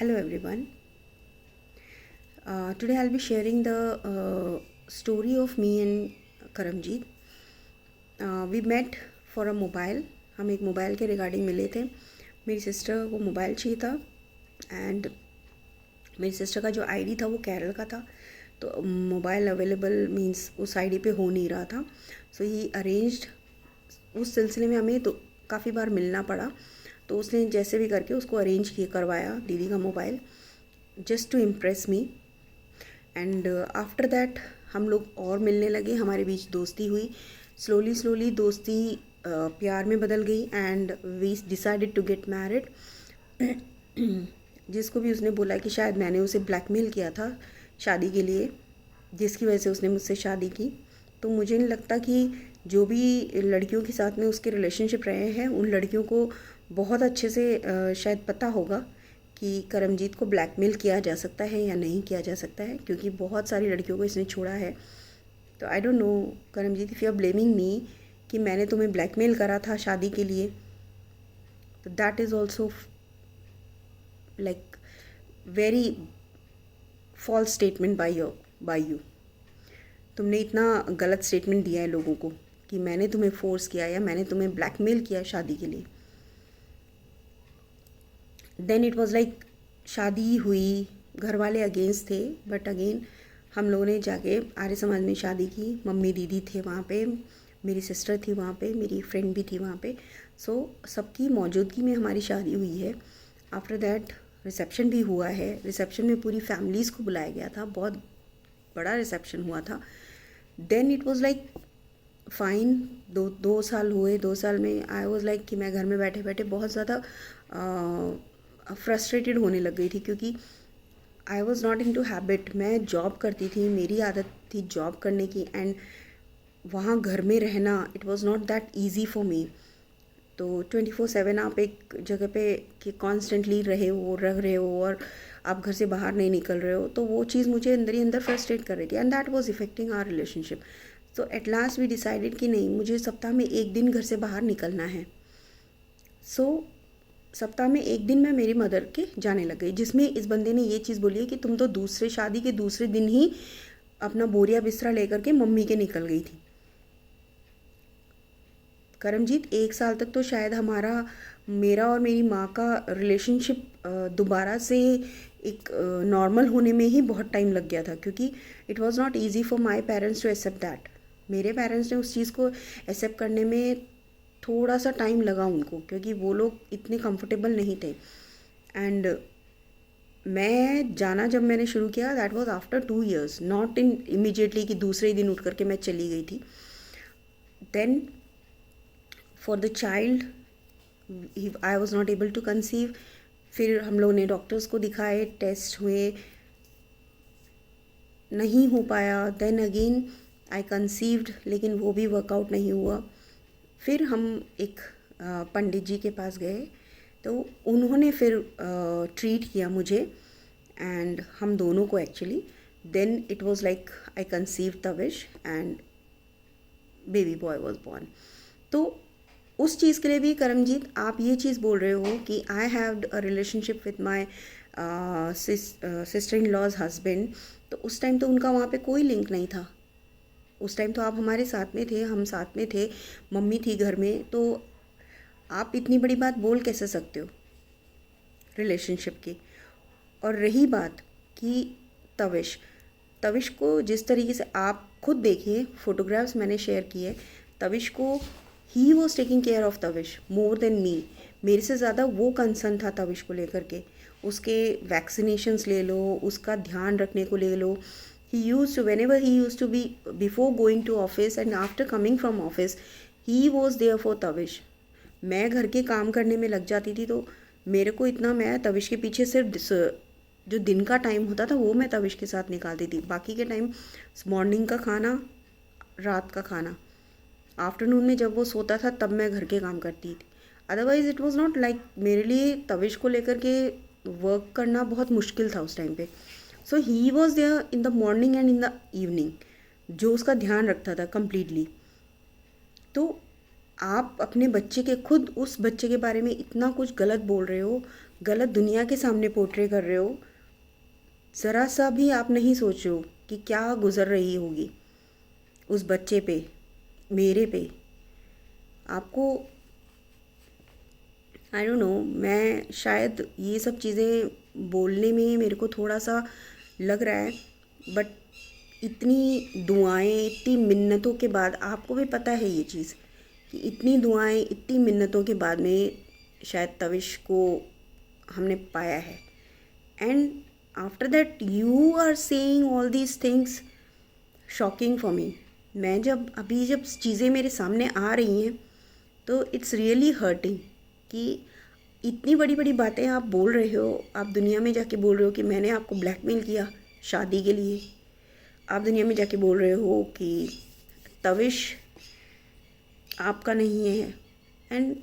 Hello everyone. Today I'll be sharing the story of me and Karamjeet. We met for a mobile. हम एक mobile के regarding मिले थे. मेरी sister को मोबाइल चाहिए था एंड मेरी सिस्टर का जो आईडी था वो केरल का था, तो मोबाइल अवेलेबल मींस उस आईडी पे हो नहीं रहा था. सो ही अरेंज्ड. उस सिलसिले में हमें तो काफ़ी बार मिलना पड़ा, तो उसने जैसे भी करके उसको अरेंज किए करवाया दीदी का mobile, just to impress me. And after that हम लोग और मिलने लगे, हमारे बीच दोस्ती हुई. स्लोली दोस्ती प्यार में बदल गई and we decided to get married. जिसको भी उसने बोला कि शायद मैंने उसे ब्लैकमेल किया था शादी के लिए, जिसकी वजह से उसने मुझसे शादी की. तो मुझे नहीं लगता कि जो भी लड़कियों के साथ में उसके रिलेशनशिप रहे हैं उन लड़कियों को बहुत अच्छे से शायद पता होगा कि करमजीत को ब्लैकमेल किया जा सकता है या नहीं किया जा सकता है, क्योंकि बहुत सारी लड़कियों को इसने छोड़ा है. तो I don't know Karamjit, if you are blaming me कि मैंने तुम्हें ब्लैकमेल करा था शादी के लिए, तो that is also like very false statement by you. तुमने इतना गलत स्टेटमेंट दिया है लोगों को कि मैंने तुम्हें फोर्स किया या मैंने तुम्हें ब्लैकमेल किया शादी के लिए. देन इट वॉज़ लाइक शादी हुई, घर वाले अगेंस्ट थे, बट अगेन हम लोगों ने जाके आर्य समाज में शादी की. मम्मी दीदी थे वहाँ पे, मेरी सिस्टर थी वहाँ पे, मेरी फ्रेंड भी थी वहाँ पे. सो सबकी मौजूदगी में हमारी शादी हुई है. आफ्टर दैट रिसेप्शन भी हुआ है. रिसेप्शन में पूरी फैमिलीज़ को बुलाया गया था, बहुत बड़ा रिसेप्शन हुआ था. Then it was like fine. दो साल हुए. 2 साल में आई वॉज़ लाइक कि मैं घर में बैठे बैठे बहुत ज़्यादा फ्रस्ट्रेटेड होने लग गई थी, क्योंकि I was not into habit. मैं जॉब करती थी, मेरी आदत थी जॉब करने की, एंड वहाँ घर में रहना it was not that easy for me. तो 24/7 आप एक जगह पे कि कॉन्स्टेंटली रह रहे हो और आप घर से बाहर नहीं निकल रहे हो, तो वो चीज़ मुझे अंदर ही अंदर फ्रस्ट्रेट कर रही थी and that was affecting our relationship. So at last we decided कि नहीं, मुझे सप्ताह में एक दिन घर से बाहर निकलना है. सो सप्ताह में एक दिन मैं मेरी मदर के जाने लग गई, जिसमें इस बंदे ने ये चीज़ बोली है कि तुम तो दूसरे शादी के दूसरे दिन ही अपना बोरिया बिस्तरा लेकर के मम्मी के निकल गई थी. करमजीत, 1 साल तक तो शायद मेरा और मेरी माँ का रिलेशनशिप दोबारा से एक नॉर्मल होने में ही बहुत टाइम लग गया था, क्योंकि it was not easy for my parents to accept that. मेरे पेरेंट्स ने उस चीज़ को एक्सेप्ट करने में थोड़ा सा टाइम लगा उनको, क्योंकि वो लोग इतने कंफर्टेबल नहीं थे. एंड मैं जाना जब मैंने शुरू किया that was after 2 years, not in immediately कि दूसरे दिन उठ करके मैं चली गई थी. Then for the child I was not able to conceive. फिर हम लोग ने डॉक्टर्स को दिखाए, टेस्ट हुए, नहीं हो पाया. देन अगेन आई कंसीव्ड, लेकिन वो भी वर्कआउट नहीं हुआ. फिर हम एक पंडित जी के पास गए, तो उन्होंने फिर ट्रीट किया मुझे एंड हम दोनों को actually. Then it was like I conceive Tavish and baby boy was born. तो उस चीज़ के लिए भी करमजीत, आप ये चीज़ बोल रहे हो कि I have a relationship with my sister in law's husband, तो उस टाइम तो उनका वहाँ पे कोई लिंक नहीं था. उस टाइम तो आप हमारे साथ में थे, हम साथ में थे, मम्मी थी घर में. तो आप इतनी बड़ी बात बोल कैसे सकते हो रिलेशनशिप की. और रही बात कि तविश तविश को जिस तरीके से आप खुद देखिए, फ़ोटोग्राफ्स मैंने शेयर किए, तविश को he was taking care of Tavish more than me. मेरे से ज़्यादा वो कंसर्न था तविश को लेकर के. उसके वैक्सीनेशंस ले लो, उसका ध्यान रखने को ले लो. Whenever he used to be, before going to office and after coming from office, he was there for Tavish. मैं घर के काम करने में लग जाती थी, तो मेरे को इतना, मैं तविश के पीछे सिर्फ जो दिन का टाइम होता था वो मैं तविश के साथ निकालती थी. बाकी के टाइम मॉर्निंग का खाना, रात का खाना, आफ्टरनून में जब वो सोता था तब मैं घर के काम करती थी. Otherwise it was not like, मेरे लिए तविश को लेकर के वर्क करना बहुत मुश्किल था उस टाइम पे. So he was there in the morning and in the evening, जो उसका ध्यान रखता था कम्प्लीटली. तो आप अपने बच्चे के खुद उस बच्चे के बारे में इतना कुछ गलत बोल रहे हो, गलत दुनिया के सामने पोर्ट्रे कर रहे हो। ज़रा सा भी आप नहीं सोच रहे हो कि क्या गुज़र रही होगी उस बच्चे पे, मेरे पे। आपको आई डोंट नो, मैं शायद ये सब चीज़ें बोलने में मेरे को थोड़ा सा लग रहा है, बट इतनी दुआएं, इतनी मिन्नतों के बाद, आपको भी पता है ये चीज़ कि इतनी दुआएं, इतनी मिन्नतों के बाद में शायद तविश को हमने पाया है। And after that you are saying all these things, shocking for me. मैं जब चीज़ें मेरे सामने आ रही हैं तो इट्स रियली हर्टिंग कि इतनी बड़ी बड़ी बातें आप बोल रहे हो। आप दुनिया में जाके बोल रहे हो कि मैंने आपको ब्लैकमेल किया शादी के लिए। आप दुनिया में जाके बोल रहे हो कि तविश आपका नहीं है। एंड